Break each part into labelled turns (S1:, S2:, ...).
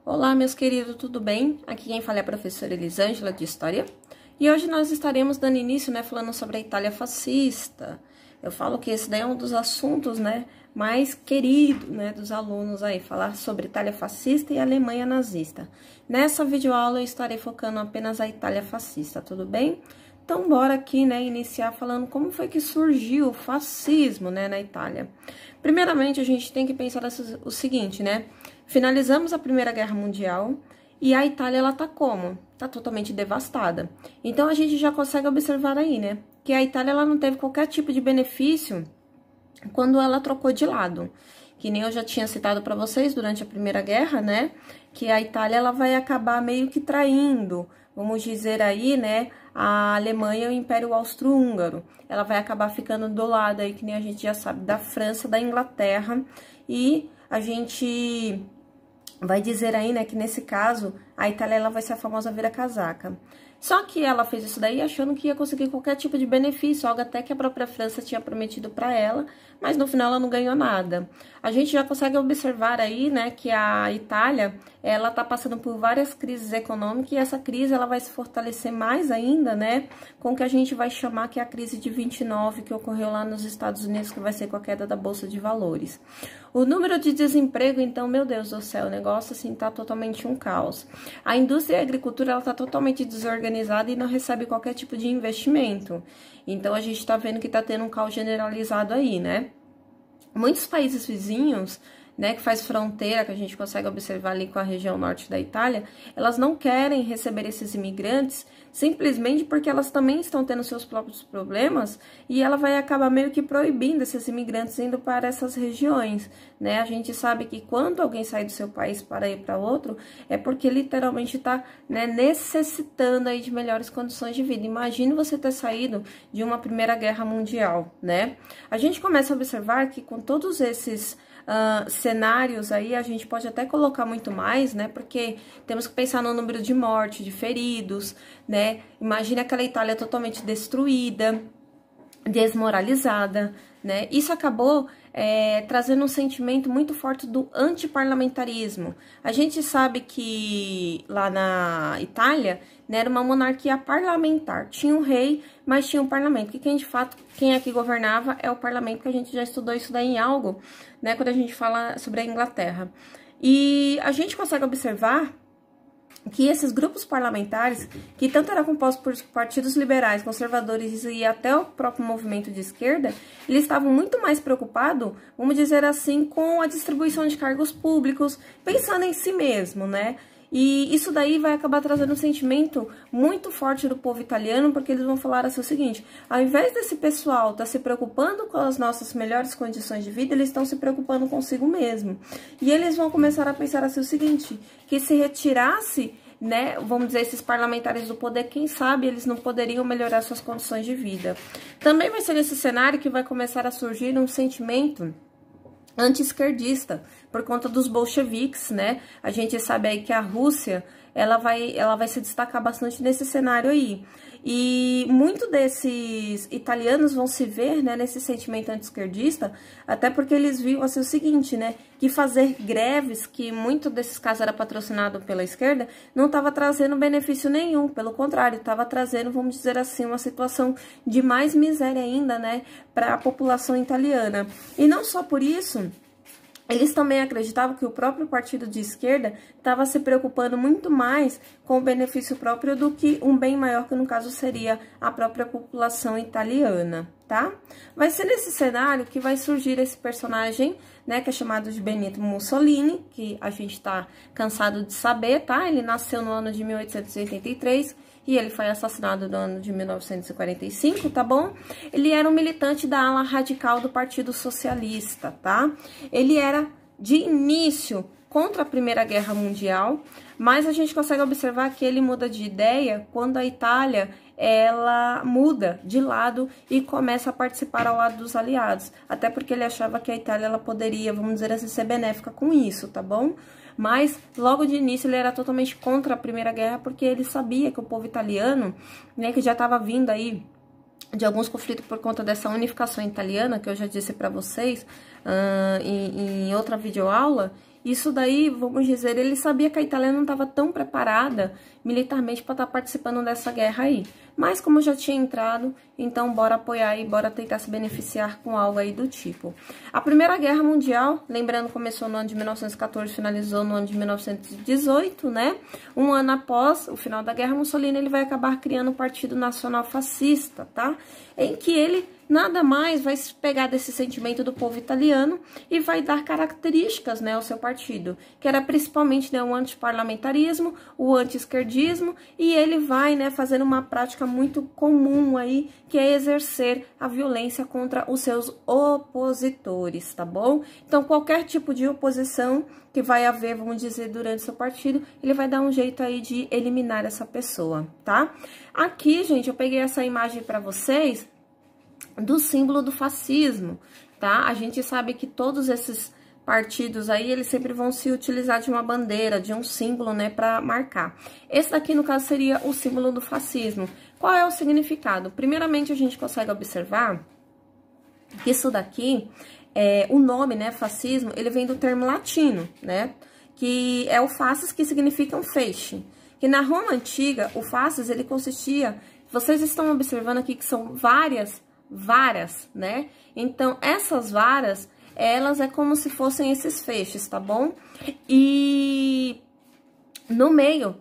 S1: Olá, meus queridos, tudo bem? Aqui quem fala é a professora Elisângela de História. E hoje nós estaremos dando início, falando sobre a Itália fascista. Eu falo que esse daí é um dos assuntos, mais querido, dos alunos aí, falar sobre Itália fascista e Alemanha nazista. Nessa videoaula eu estarei focando apenas a Itália fascista, tudo bem? Então, bora aqui, iniciar falando como foi que surgiu o fascismo, na Itália. Primeiramente, a gente tem que pensar o seguinte, finalizamos a Primeira Guerra Mundial e a Itália, ela tá como? Tá totalmente devastada. Então, a gente já consegue observar aí, que a Itália, ela não teve qualquer tipo de benefício quando ela trocou de lado. Que nem eu já tinha citado para vocês durante a Primeira Guerra, que a Itália, ela vai acabar meio que traindo, vamos dizer aí, a Alemanha e o Império Austro-Húngaro. Ela vai acabar ficando do lado aí, que nem a gente já sabe, da França, da Inglaterra, e a gente vai dizer aí, que nesse caso, a Itália, ela vai ser a famosa vira-casaca. Só que ela fez isso daí achando que ia conseguir qualquer tipo de benefício, algo até que a própria França tinha prometido para ela, mas no final ela não ganhou nada. A gente já consegue observar aí, que a Itália, ela tá passando por várias crises econômicas e essa crise, ela vai se fortalecer mais ainda, com o que a gente vai chamar que é a crise de 29, que ocorreu lá nos Estados Unidos, que vai ser com a queda da Bolsa de Valores. O número de desemprego, então, meu Deus do céu, o negócio, assim, tá totalmente um caos. A indústria e a agricultura, ela tá totalmente desorganizada e não recebe qualquer tipo de investimento. Então, a gente tá vendo que tá tendo um caos generalizado aí, Muitos países vizinhos, que faz fronteira, que a gente consegue observar ali com a região norte da Itália, elas não querem receber esses imigrantes simplesmente porque elas também estão tendo seus próprios problemas e ela vai acabar meio que proibindo esses imigrantes indo para essas regiões, A gente sabe que quando alguém sai do seu país para ir para outro, é porque literalmente está, necessitando aí de melhores condições de vida. Imagine você ter saído de uma Primeira Guerra Mundial, A gente começa a observar que com todos esses cenários aí, a gente pode até colocar muito mais, porque temos que pensar no número de mortes, de feridos, Imagina aquela Itália totalmente destruída, desmoralizada, Isso acabou trazendo um sentimento muito forte do antiparlamentarismo. A gente sabe que lá na Itália, era uma monarquia parlamentar. Tinha um rei, mas tinha um parlamento. Que de fato, quem aqui governava é o parlamento, que a gente já estudou isso daí em algo, quando a gente fala sobre a Inglaterra. E a gente consegue observar que esses grupos parlamentares, que tanto eram compostos por partidos liberais, conservadores e até o próprio movimento de esquerda, eles estavam muito mais preocupados, vamos dizer assim, com a distribuição de cargos públicos, pensando em si mesmo, E isso daí vai acabar trazendo um sentimento muito forte do povo italiano, porque eles vão falar assim o seguinte: ao invés desse pessoal estar se preocupando com as nossas melhores condições de vida, eles estão se preocupando consigo mesmo. E eles vão começar a pensar assim o seguinte, que se retirasse, vamos dizer, esses parlamentares do poder, quem sabe eles não poderiam melhorar suas condições de vida. Também vai ser nesse cenário que vai começar a surgir um sentimento anti-esquerdista, por conta dos bolcheviques, A gente sabe aí que a Rússia, ela vai se destacar bastante nesse cenário aí. E muito desses italianos vão se ver, nesse sentimento anti-esquerdista, até porque eles viam assim o seguinte, que fazer greves, que muito desses casos era patrocinado pela esquerda, não estava trazendo benefício nenhum, pelo contrário, estava trazendo, vamos dizer assim, uma situação de mais miséria ainda, para a população italiana. E não só por isso, eles também acreditavam que o próprio partido de esquerda estava se preocupando muito mais com o benefício próprio do que um bem maior, que no caso seria a própria população italiana, tá? Vai ser nesse cenário que vai surgir esse personagem, que é chamado de Benito Mussolini, que a gente tá cansado de saber, tá? Ele nasceu no ano de 1883, e ele foi assassinado no ano de 1945, tá bom? Ele era um militante da ala radical do Partido Socialista, tá? Ele era, de início, contra a Primeira Guerra Mundial, mas a gente consegue observar que ele muda de ideia quando a Itália, ela muda de lado e começa a participar ao lado dos aliados, até porque ele achava que a Itália, ela poderia, vamos dizer assim, ser benéfica com isso, tá bom? Mas logo de início ele era totalmente contra a Primeira Guerra, porque ele sabia que o povo italiano, que já estava vindo aí de alguns conflitos por conta dessa unificação italiana, que eu já disse para vocês em outra videoaula, Isso daí, vamos dizer, ele sabia que a Itália não estava tão preparada militarmente para estar participando dessa guerra aí. Mas como já tinha entrado, então bora apoiar e bora tentar se beneficiar com algo aí do tipo. A Primeira Guerra Mundial, lembrando, começou no ano de 1914, finalizou no ano de 1918, né? Um ano após o final da guerra, Mussolini ele vai acabar criando o Partido Nacional Fascista, tá? Em que ele nada mais vai pegar desse sentimento do povo italiano e vai dar características, né, ao seu partido, que era principalmente, né, o antiparlamentarismo, o anti-esquerdismo, e ele vai, né, fazendo uma prática muito comum aí, que é exercer a violência contra os seus opositores, tá bom? Então, qualquer tipo de oposição que vai haver, vamos dizer, durante seu partido, ele vai dar um jeito aí de eliminar essa pessoa, tá? Aqui, gente, eu peguei essa imagem para vocês do símbolo do fascismo, tá? A gente sabe que todos esses partidos aí, eles sempre vão se utilizar de uma bandeira, de um símbolo, né, para marcar. Esse daqui, no caso, seria o símbolo do fascismo. Qual é o significado? Primeiramente, a gente consegue observar que isso daqui, o nome, né, fascismo, ele vem do termo latino, né, que é o fascis, que significa um feixe. Que na Roma Antiga, o fascis, ele consistia, vocês estão observando aqui que são várias varas, né? Então, essas varas, elas é como se fossem esses feixes, tá bom? E no meio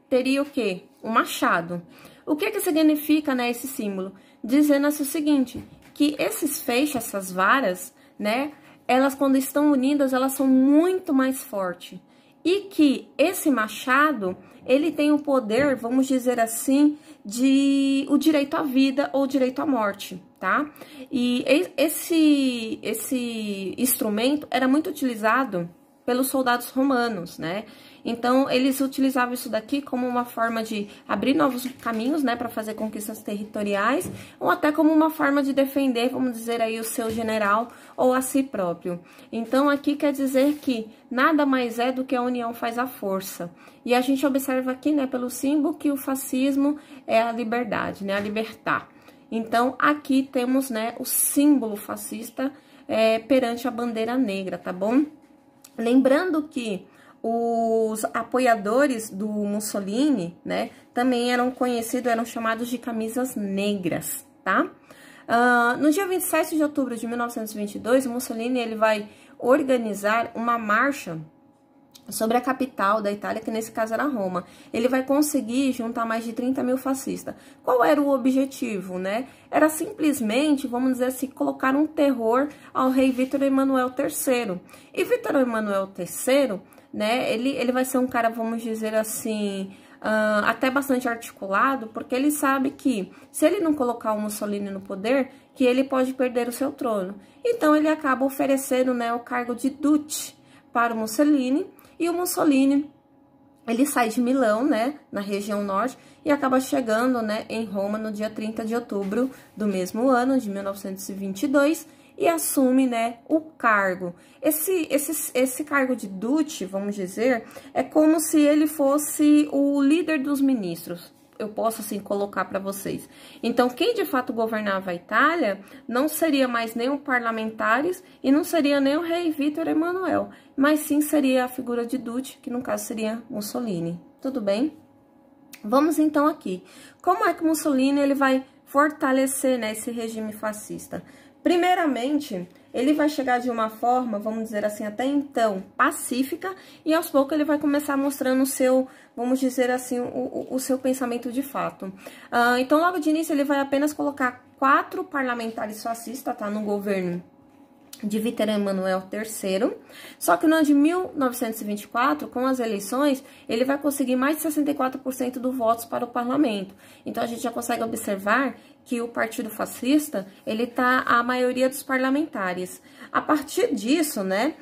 S1: teria o quê? Um machado. O que que significa, né, esse símbolo? Dizendo-se o seguinte, que esses feixes, essas varas, né, elas quando estão unidas, elas são muito mais fortes. E que esse machado, ele tem o poder, vamos dizer assim, de o direito à vida ou direito à morte, tá? E esse instrumento era muito utilizado pelos soldados romanos, né? Então, eles utilizavam isso daqui como uma forma de abrir novos caminhos, né, para fazer conquistas territoriais, ou até como uma forma de defender, vamos dizer aí, o seu general ou a si próprio. Então, aqui quer dizer que nada mais é do que a união faz a força. E a gente observa aqui, né, pelo símbolo, que o fascismo é a liberdade, né, a libertar. Então, aqui temos, né, o símbolo fascista perante a bandeira negra, tá bom? Lembrando que os apoiadores do Mussolini, né, também eram conhecidos, eram chamados de camisas negras, tá? No dia 27 de outubro de 1922, o Mussolini ele vai organizar uma marcha sobre a capital da Itália, que nesse caso era Roma. Ele vai conseguir juntar mais de 30 mil fascistas. Qual era o objetivo, né? Era simplesmente, vamos dizer assim, colocar um terror ao rei Vítor Emanuel III. E Vítor Emanuel III, né, ele vai ser um cara, vamos dizer assim, até bastante articulado, porque ele sabe que se ele não colocar o Mussolini no poder, que ele pode perder o seu trono. Então ele acaba oferecendo, né, o cargo de Duce para o Mussolini, e o Mussolini, ele sai de Milão, né, na região norte, e acaba chegando, né, em Roma no dia 30 de outubro do mesmo ano, de 1922, e assume, né, o cargo. Esse cargo de Duce, vamos dizer, é como se ele fosse o líder dos ministros. Eu posso, assim, colocar para vocês. Então, quem de fato governava a Itália não seria mais nem os parlamentares e não seria nem o rei Vítor Emanuel, mas sim seria a figura de Duce, que no caso seria Mussolini. Tudo bem? Vamos então aqui. Como é que Mussolini ele vai fortalecer, né, esse regime fascista? Primeiramente, ele vai chegar de uma forma, vamos dizer assim, até então, pacífica, e aos poucos ele vai começar mostrando o seu, vamos dizer assim, o seu pensamento de fato. Então, logo de início, ele vai apenas colocar 4 parlamentares fascistas, tá, no governo de Vítor Emanuel III, só que no ano de 1924, com as eleições, ele vai conseguir mais de 64% dos votos para o parlamento. Então, a gente já consegue observar que o Partido Fascista, ele tá a maioria dos parlamentares. A partir disso, né,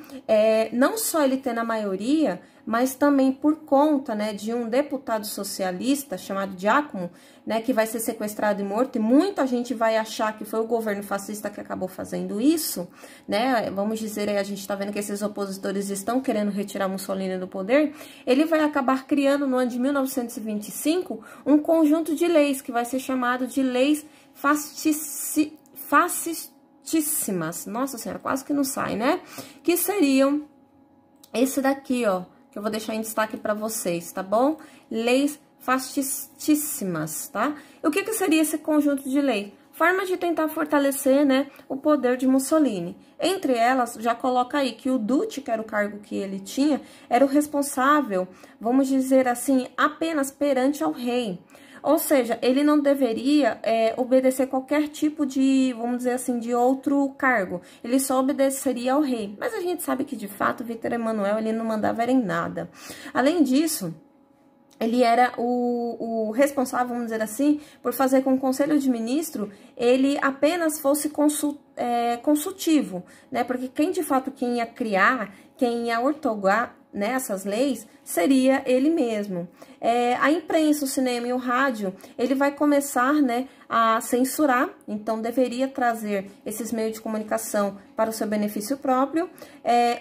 S1: não só ele tendo a maioria, mas também por conta, né, de um deputado socialista chamado Giacomo, né, que vai ser sequestrado e morto, e muita gente vai achar que foi o governo fascista que acabou fazendo isso, né, vamos dizer, a gente tá vendo que esses opositores estão querendo retirar Mussolini do poder, ele vai acabar criando no ano de 1925 um conjunto de leis, que vai ser chamado de leis fascistíssimas, nossa senhora, quase que não sai, né, que seriam esse daqui, ó, que eu vou deixar em destaque para vocês, tá bom? Leis fascistíssimas, tá? E o que seria esse conjunto de lei? Forma de tentar fortalecer, né, o poder de Mussolini. Entre elas, já coloca aí que o Duce, que era o cargo que ele tinha, era o responsável, vamos dizer assim, apenas perante ao rei. Ou seja, ele não deveria obedecer qualquer tipo de, vamos dizer assim, de outro cargo. Ele só obedeceria ao rei. Mas a gente sabe que, de fato, Vítor Emanuel, ele não mandava em nada. Além disso, ele era o responsável, vamos dizer assim, por fazer com que o Conselho de Ministros, ele apenas fosse consultivo, né? Porque quem, de fato, quem ia criar, quem ia ortogar, né, essas leis, seria ele mesmo. A imprensa, o cinema e o rádio, ele vai começar, né, a censurar, então deveria trazer esses meios de comunicação para o seu benefício próprio.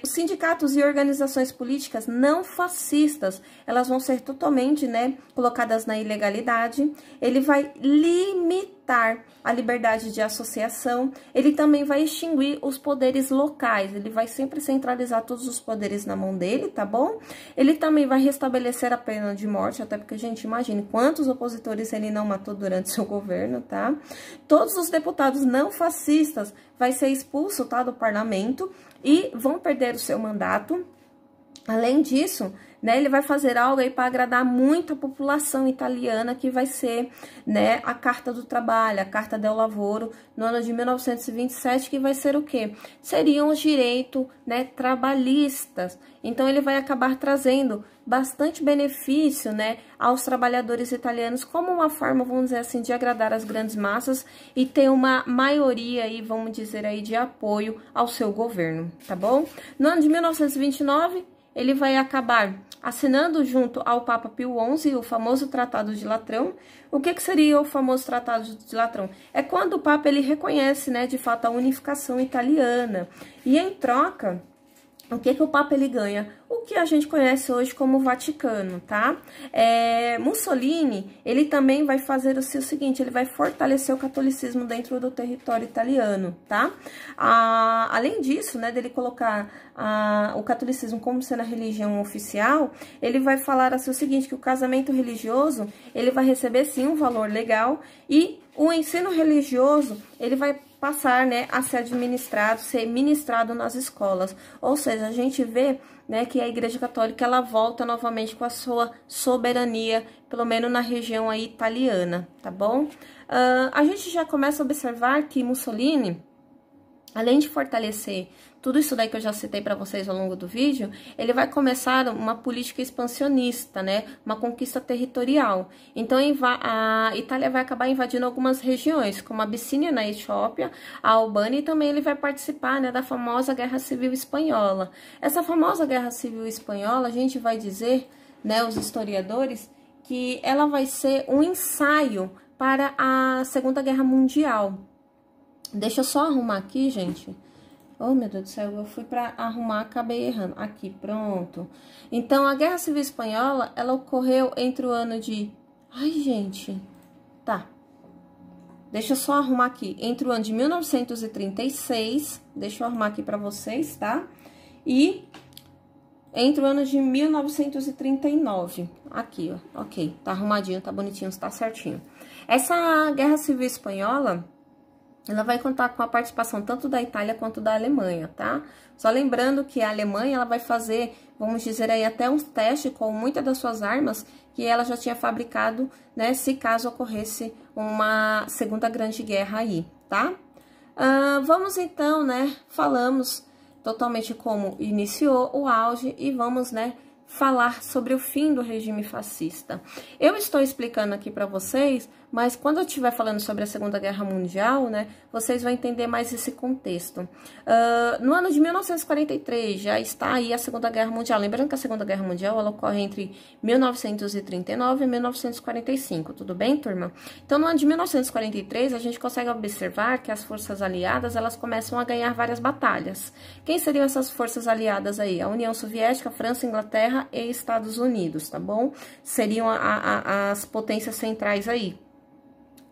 S1: Os sindicatos e organizações políticas não fascistas, elas vão ser totalmente, né, colocadas na ilegalidade. Ele vai limitar a liberdade de associação, ele também vai extinguir os poderes locais, ele vai sempre centralizar todos os poderes na mão dele, tá bom? Ele também vai restabelecer a pena de morte, até porque, gente, imagine quantos opositores ele não matou durante seu governo, tá? Todos os deputados não fascistas vai ser expulso, tá, do parlamento e vão perder o seu mandato. Além disso, né, ele vai fazer algo aí para agradar muito a população italiana, que vai ser, né, a Carta do Trabalho, a Carta del Lavoro, no ano de 1927, que vai ser o quê? Seriam os direitos, né, trabalhistas. Então, ele vai acabar trazendo bastante benefício, né, aos trabalhadores italianos, como uma forma, vamos dizer assim, de agradar as grandes massas e ter uma maioria aí, vamos dizer aí, de apoio ao seu governo, tá bom? No ano de 1929, ele vai acabar assinando junto ao Papa Pio XI o famoso Tratado de Latrão. O que seria o famoso Tratado de Latrão? É quando o Papa ele reconhece, né, de fato, a unificação italiana. E em troca, o que o Papa ele ganha? O que a gente conhece hoje como Vaticano, tá? Mussolini, ele também vai fazer o seguinte, ele vai fortalecer o catolicismo dentro do território italiano, tá? Além disso, né, dele colocar o catolicismo como sendo a religião oficial, ele vai falar assim, o seguinte, que o casamento religioso, ele vai receber sim um valor legal e o ensino religioso, ele vai passar, né, a ser ministrado nas escolas. Ou seja, a gente vê, né, que a Igreja Católica ela volta novamente com a sua soberania, pelo menos na região aí italiana, tá bom? A gente já começa a observar que Mussolini, além de fortalecer tudo isso daí que eu já citei para vocês ao longo do vídeo, ele vai começar uma política expansionista, né? Uma conquista territorial. Então, a Itália vai acabar invadindo algumas regiões, como a Abissínia na Etiópia, a Albânia, e também ele vai participar, né, da famosa Guerra Civil Espanhola. Essa famosa Guerra Civil Espanhola, a gente vai dizer, né, os historiadores, que ela vai ser um ensaio para a Segunda Guerra Mundial. Deixa eu só arrumar aqui, gente. Oh, meu Deus do céu, eu fui para arrumar, acabei errando. Aqui, pronto. Então, a Guerra Civil Espanhola, ela ocorreu entre o ano de... Ai, gente. Tá. Deixa eu só arrumar aqui. Entre o ano de 1936, deixa eu arrumar aqui para vocês, tá? E entre o ano de 1939. Aqui, ó. Ok, tá arrumadinho, tá bonitinho, tá certinho. Essa Guerra Civil Espanhola, ela vai contar com a participação tanto da Itália quanto da Alemanha, tá? Só lembrando que a Alemanha, ela vai fazer, vamos dizer aí, até uns testes com muitas das suas armas que ela já tinha fabricado, né? Se caso ocorresse uma segunda grande guerra aí, tá? Vamos então, né? Falamos totalmente como iniciou o auge e vamos, né, falar sobre o fim do regime fascista. Eu estou explicando aqui para vocês, mas quando eu estiver falando sobre a Segunda Guerra Mundial, né, vocês vão entender mais esse contexto. No ano de 1943, já está aí a Segunda Guerra Mundial. Lembrando que a Segunda Guerra Mundial, ela ocorre entre 1939 e 1945, tudo bem, turma? Então, no ano de 1943, a gente consegue observar que as forças aliadas, elas começam a ganhar várias batalhas. Quem seriam essas forças aliadas aí? A União Soviética, a França, a Inglaterra e Estados Unidos, tá bom? Seriam as potências centrais aí.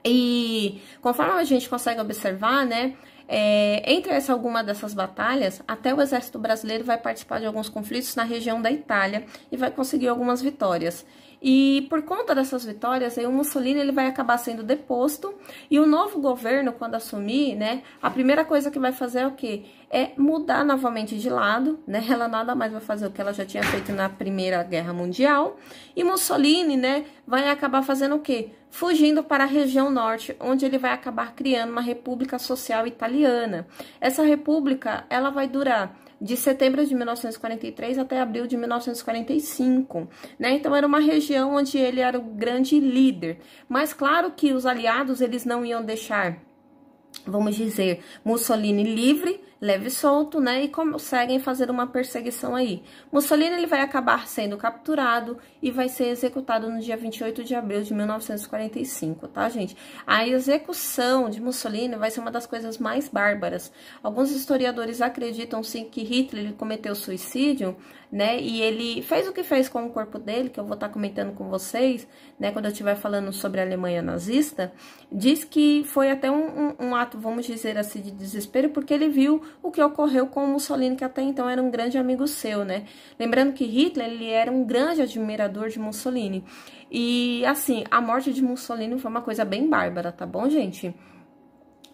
S1: E conforme a gente consegue observar, né, Entre alguma dessas batalhas, até o exército brasileiro vai participar de alguns conflitos na região da Itália e vai conseguir algumas vitórias. E por conta dessas vitórias, aí o Mussolini ele vai acabar sendo deposto e o novo governo, quando assumir, né, a primeira coisa que vai fazer é o quê? É mudar novamente de lado, né? Ela nada mais vai fazer o que ela já tinha feito na Primeira Guerra Mundial. E Mussolini, né, vai acabar fazendo o quê? Fugindo para a região norte, onde ele vai acabar criando uma República Social Italiana. Essa república, ela vai durar de setembro de 1943 até abril de 1945, né? Então era uma região onde ele era o grande líder. Mas claro que os aliados, eles não iam deixar, vamos dizer, Mussolini livre, leve e solto, né? E conseguem fazer uma perseguição aí. Mussolini ele vai acabar sendo capturado e vai ser executado no dia 28 de abril de 1945, tá, gente? A execução de Mussolini vai ser uma das coisas mais bárbaras. Alguns historiadores acreditam, sim, que Hitler ele cometeu suicídio, né? E ele fez o que fez com o corpo dele, que eu vou estar comentando com vocês, né? Quando eu estiver falando sobre a Alemanha nazista. Diz que foi até um ato, vamos dizer assim, de desespero, porque ele viu o que ocorreu com o Mussolini, que até então era um grande amigo seu, né? Lembrando que Hitler, ele era um grande admirador de Mussolini. E, assim, a morte de Mussolini foi uma coisa bem bárbara, tá bom, gente?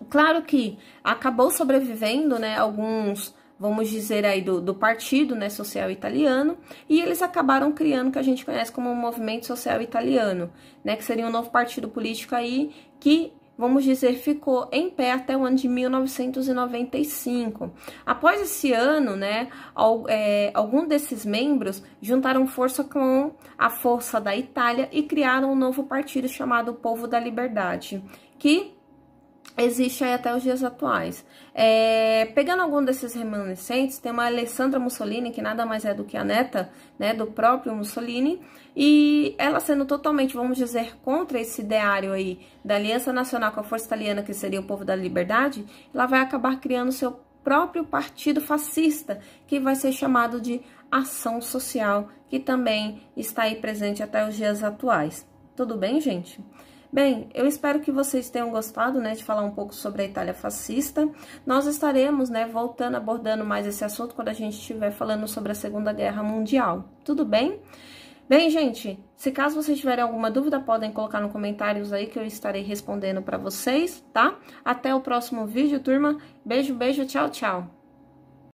S1: Claro que acabou sobrevivendo, né, alguns, vamos dizer aí, do partido, né, social italiano, e eles acabaram criando o que a gente conhece como o Movimento Social Italiano, né, que seria um novo partido político aí que, vamos dizer, ficou em pé até o ano de 1995. Após esse ano, né, algum desses membros juntaram força com a força da Itália e criaram um novo partido chamado Povo da Liberdade, que existe aí até os dias atuais. Pegando algum desses remanescentes, tem uma Alessandra Mussolini, que nada mais é do que a neta, né, do próprio Mussolini, e ela sendo totalmente, vamos dizer, contra esse ideário aí da Aliança Nacional com a Força Italiana, que seria o Povo da Liberdade, ela vai acabar criando seu próprio partido fascista, que vai ser chamado de Ação Social, que também está aí presente até os dias atuais. Tudo bem, gente? Bem, eu espero que vocês tenham gostado, né, de falar um pouco sobre a Itália fascista. Nós estaremos, né, voltando, abordando mais esse assunto quando a gente estiver falando sobre a Segunda Guerra Mundial. Tudo bem? Bem, gente, se caso vocês tiverem alguma dúvida, podem colocar nos comentários aí que eu estarei respondendo para vocês, tá? Até o próximo vídeo, turma. Beijo, beijo, tchau, tchau.